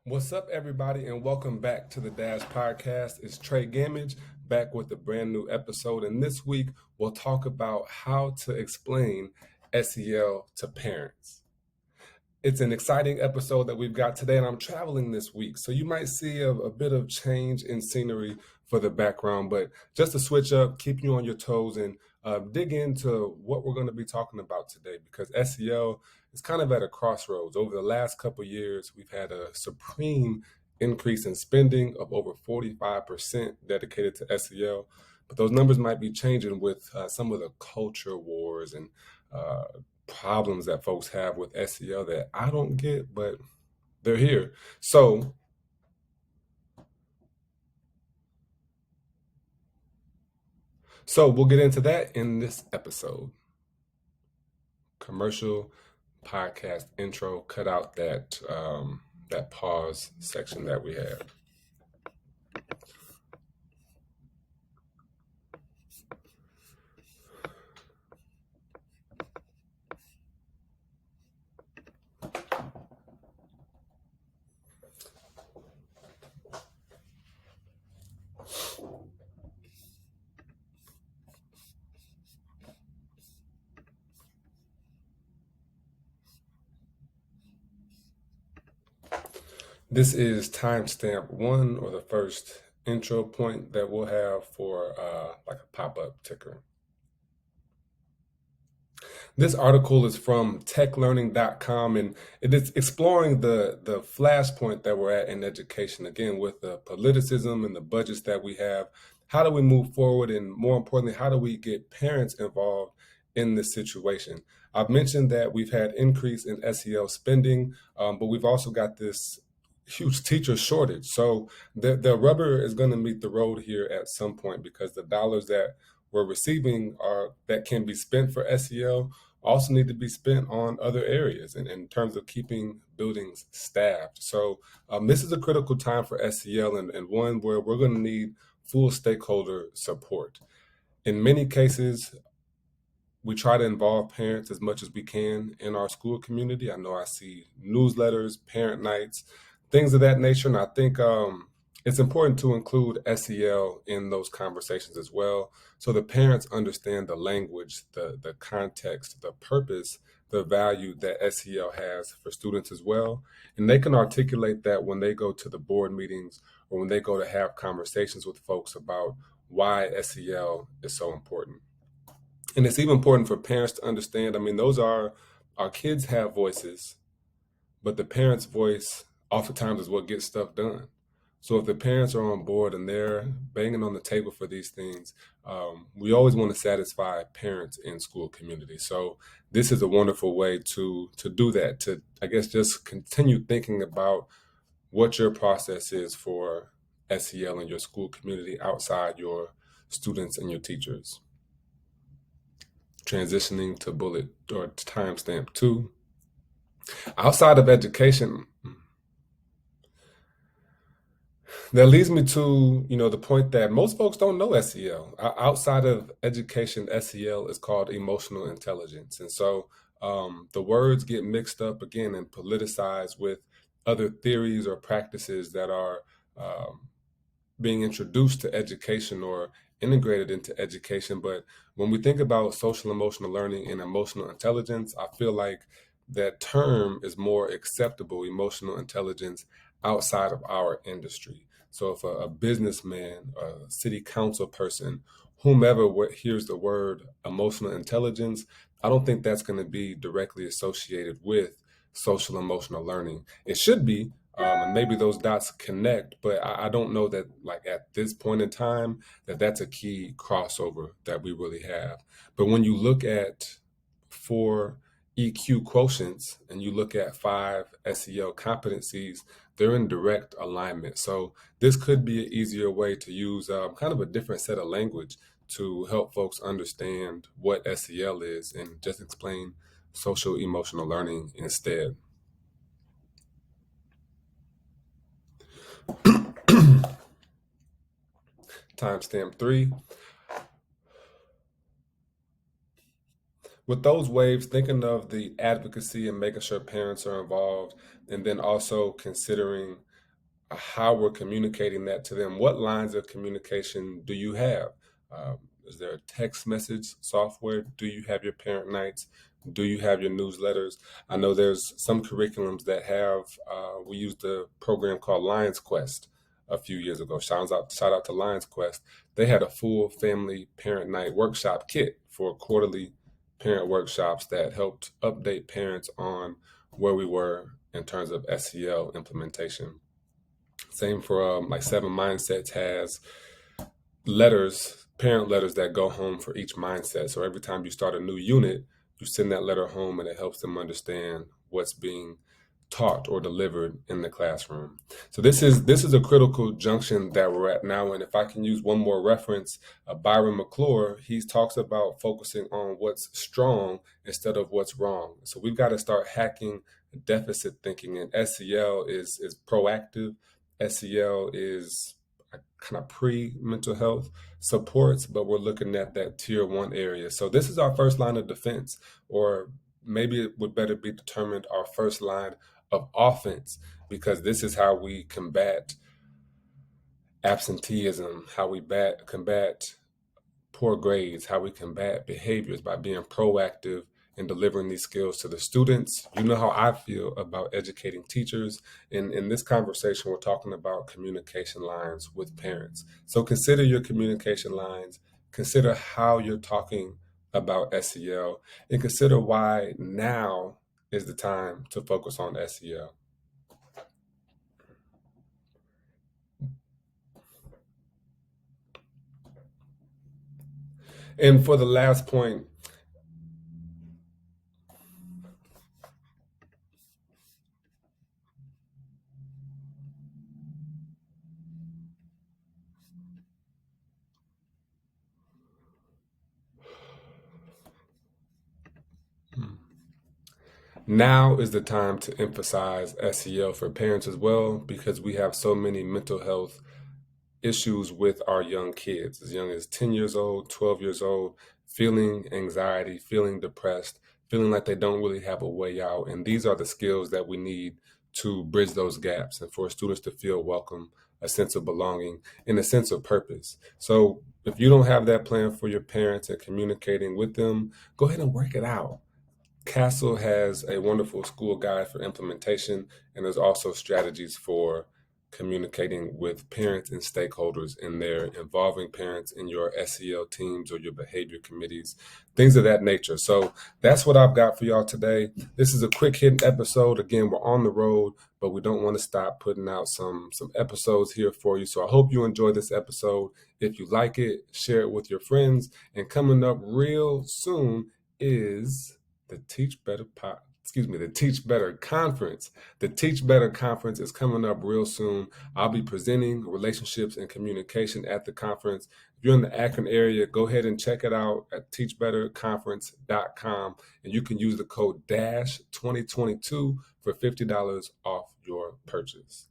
What's up, everybody, and welcome back to the Dash Podcast. It's Trey Gamage back with a brand new episode. And this week, we'll talk about how to explain SEL to parents. It's an exciting episode that we've got today, and I'm traveling this week. So you might see a bit of change in scenery for the background, but just to switch up, keep you on your toes, and dig into what we're going to be talking about today, because SEL is kind of at a crossroads. Over the last couple of years, we've had a supreme increase in spending of over 45% dedicated to SEL, but those numbers might be changing with some of the culture wars and uh, problems that folks have with SEL that I don't get, but they're here. So we'll get into that in this episode. Commercial podcast intro. Cut out that pause section that we have. This is timestamp one, or the first intro point that we'll have for like a pop-up ticker. This article is from techlearning.com, and it is exploring the flashpoint that we're at in education. Again, with the politicism and the budgets that we have, how do we move forward? And more importantly, how do we get parents involved in this situation? I've mentioned that we've had increase in SEL spending, but we've also got this huge teacher shortage. So the rubber is going to meet the road here at some point, because the dollars that we're receiving are that can be spent for SEL also need to be spent on other areas in terms of keeping buildings staffed. So this is a critical time for SEL, and one where we're going to need full stakeholder support. In many cases, we try to involve parents as much as we can in our school community. I know I see newsletters, parent nights, things of that nature, and I think it's important to include SEL in those conversations as well, so the parents understand the language, the context, the purpose, the value that SEL has for students as well, and they can articulate that when they go to the board meetings or when they go to have conversations with folks about why SEL is so important. And it's even important for parents to understand. I mean, those are our kids have voices, but the parent's voice oftentimes is what gets stuff done. So if the parents are on board and they're banging on the table for these things, we always want to satisfy parents in school community. So this is a wonderful way to do that. To, I guess, just continue thinking about what your process is for SEL in your school community outside your students and your teachers. Transitioning to bullet or timestamp two. Outside of education, that leads me to, the point that most folks don't know SEL. Outside of education, SEL is called emotional intelligence. And so the words get mixed up again and politicized with other theories or practices that are being introduced to education or integrated into education. But when we think about social emotional learning and emotional intelligence, I feel like that term is more acceptable, emotional intelligence, outside of our industry. So if a businessman, a city council person, whomever hears the word emotional intelligence, I don't think that's going to be directly associated with social emotional learning. It should be, and maybe those dots connect, but I don't know that, like, at this point in time, that's a key crossover that we really have. But when you look at four EQ quotients and you look at five SEL competencies, they're in direct alignment. So this could be an easier way to use kind of a different set of language to help folks understand what SEL is and just explain social emotional learning instead. Timestamp three. With those waves, thinking of the advocacy and making sure parents are involved, and then also considering how we're communicating that to them. What lines of communication do you have? Is there a text message software? Do you have your parent nights? Do you have your newsletters? I know there's some curriculums that have, we used a program called Lions Quest a few years ago. Shout out to Lions Quest. They had a full family parent night workshop kit for quarterly parent workshops that helped update parents on where we were in terms of SEL implementation. Same for like Seven Mindsets has letters, parent letters that go home for each mindset. So every time you start a new unit, you send that letter home and it helps them understand what's being taught or delivered in the classroom. So this is a critical junction that we're at now. And if I can use one more reference, Byron McClure, he talks about focusing on what's strong instead of what's wrong. So we've got to start hacking deficit thinking. And SEL is proactive. SEL is kind of pre-mental health supports, but we're looking at that tier one area. So this is our first line of defense, or maybe it would better be determined our first line of offense, because this is how we combat absenteeism, how we combat poor grades, how we combat behaviors by being proactive in delivering these skills to the students. You know how I feel about educating teachers. In this conversation, we're talking about communication lines with parents. So consider your communication lines, consider how you're talking about SEL, and consider why now is the time to focus on SEL. And for the last point, now is the time to emphasize SEL for parents as well, because we have so many mental health issues with our young kids, as young as 10 years old, 12 years old, feeling anxiety, feeling depressed, feeling like they don't really have a way out. And these are the skills that we need to bridge those gaps and for students to feel welcome, a sense of belonging, and a sense of purpose. So if you don't have that plan for your parents and communicating with them, go ahead and work it out. Castle has a wonderful school guide for implementation, and there's also strategies for communicating with parents and stakeholders in there, involving parents in your SEL teams or your behavior committees, things of that nature. So that's what I've got for y'all today. This is a quick hitting episode. Again, we're on the road, but we don't want to stop putting out some episodes here for you. So I hope you enjoy this episode. If you like it, share it with your friends. And coming up real soon is the the Teach Better Conference. The Teach Better Conference is coming up real soon. I'll be presenting relationships and communication at the conference. If you're in the Akron area, go ahead and check it out at teachbetterconference.com, and you can use the code DASH 2022 for $50 off your purchase.